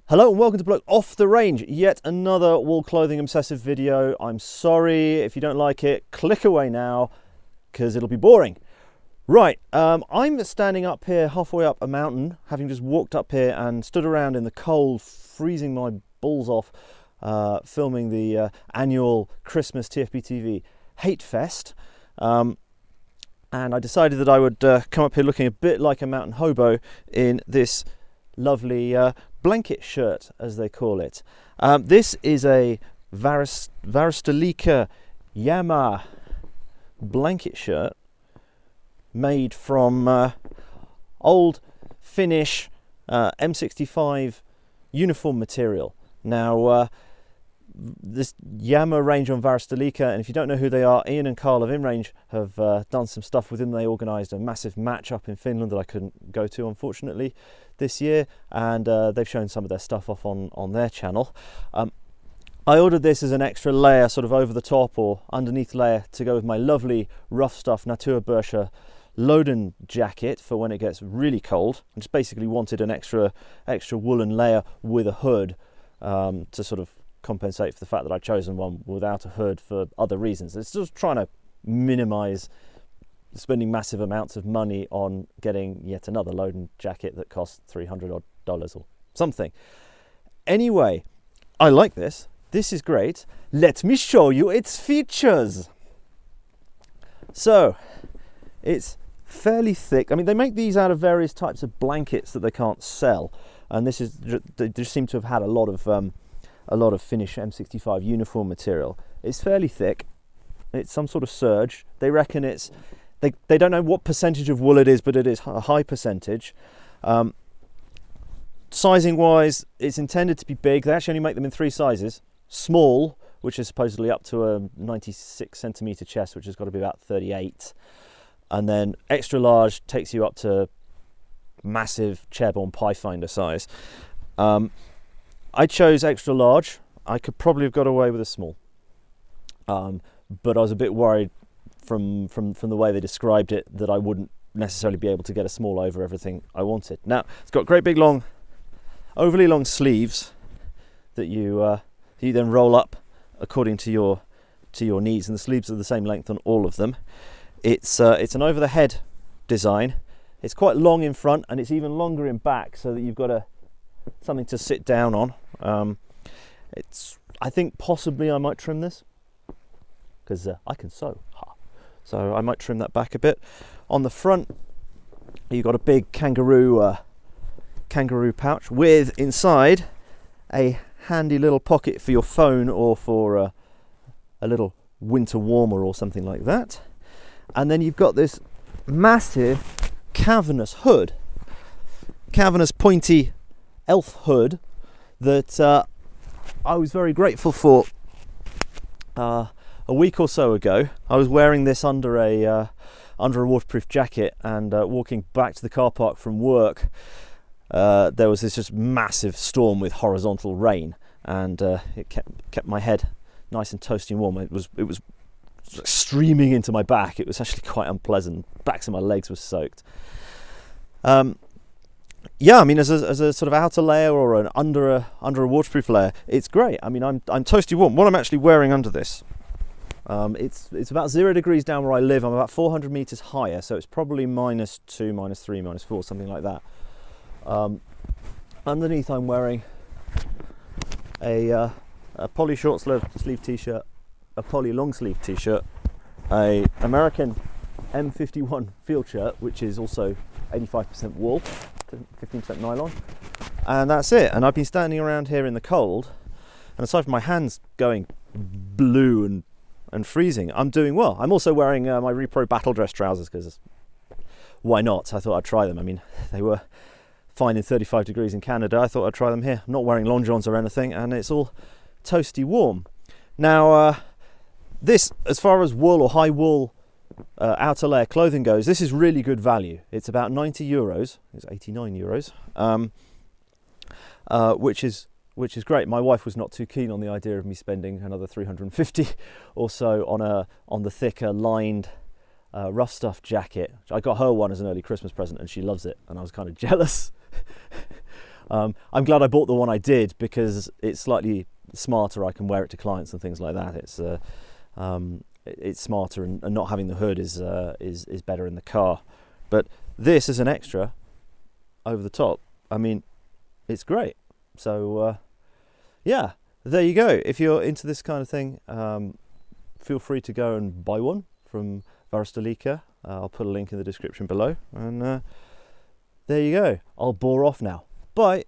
Hello and welcome to Bloke Off the Range, yet another wool clothing obsessive video. I'm sorry if you don't like it, click away now because it'll be boring. Right, I'm standing up here halfway up a mountain, having just walked up here and stood around in the cold, freezing my balls off, filming the annual Christmas TFB TV Hate Fest. And I decided that I would come up here looking a bit like a mountain hobo in this lovely blanket shirt, as they call it. This is a Varusteleka Jämä blanket shirt made from old Finnish M65 uniform material. Now, this Jämä range on Varusteleka, and if you don't know who they are, Ian and Carl of InRange have done some stuff with them. They organised a massive match up in Finland that I couldn't go to, unfortunately, this year, and they've shown some of their stuff off on their channel. I ordered this as an extra layer, sort of over the top or underneath layer, to go with my lovely rough stuff Naturbörsche Loden jacket for when it gets really cold. I just basically wanted an extra woolen layer with a hood to sort of compensate for the fact that I'd chosen one without a hood for other reasons. It's just trying to minimise spending massive amounts of money on getting yet another Loden jacket that costs $300 odd or something. Anyway, I like this. This is great. Let me show you its features. So, it's fairly thick. I mean, they make these out of various types of blankets that they can't sell, and this is, they just seem to have had a lot of Finnish M65 uniform material. It's fairly thick. It's some sort of serge. They reckon it's, they don't know what percentage of wool it is, but it is a high percentage. Sizing wise, it's intended to be big. They actually only make them in 3 sizes. Small, which is supposedly up to a 96 centimetre chest, which has got to be about 38. And then extra large takes you up to massive chairborne pie finder size. I chose extra large. I could probably have got away with a small, but I was a bit worried from the way they described it that I wouldn't necessarily be able to get a small over everything I wanted. Now, it's got great big long, overly long sleeves that you then roll up according to your needs, and the sleeves are the same length on all of them. It's an over the head design. It's quite long in front and it's even longer in back, so that you've got something to sit down on. I think possibly I might trim this because I can sew, so I might trim that back a bit. On the front, you've got a big kangaroo pouch with inside a handy little pocket for your phone or for a little winter warmer or something like that. And then you've got this massive cavernous hood, cavernous pointy elf hood that I was very grateful for. A week or so ago, I was wearing this under a waterproof jacket, and walking back to the car park from work, there was this just massive storm with horizontal rain, and it kept my head nice and toasty and warm. It was streaming into my back. It was actually quite unpleasant. Backs of my legs were soaked. Yeah, I mean, as a sort of outer layer or an under a waterproof layer, it's great. I mean, I'm toasty warm. What I'm actually wearing under this, it's about 0 degrees down where I live. I'm about 400 meters higher, so it's probably -2, -3, -4, something like that. Underneath, I'm wearing a poly short sleeve t-shirt, a poly long sleeve t-shirt, a American M51 field shirt, which is also 85% wool, 15% nylon, and that's it. And I've been standing around here in the cold, and aside from my hands going blue and freezing, I'm doing well. I'm also wearing my Repro battle dress trousers because why not? I thought I'd try them. I mean, they were fine in 35 degrees in Canada. I thought I'd try them here. I'm not wearing long johns or anything, and it's all toasty warm. Now, this, as far as wool or high wool outer layer clothing goes, this is really good value. It's about 90 euros. It's 89 euros, which is great. My wife was not too keen on the idea of me spending another 350 or so on the thicker lined rough stuff jacket. I got her one as an early Christmas present, and she loves it, and I was kind of jealous. I'm glad I bought the one I did because it's slightly smarter. I can wear it to clients and things like that. It's smarter, and not having the hood is better in the car. But this is an extra over the top. I mean, it's great. So yeah, there you go. If you're into this kind of thing, feel free to go and buy one from Varusteleka. I'll put a link in the description below, and there you go. I'll bore off now. Bye.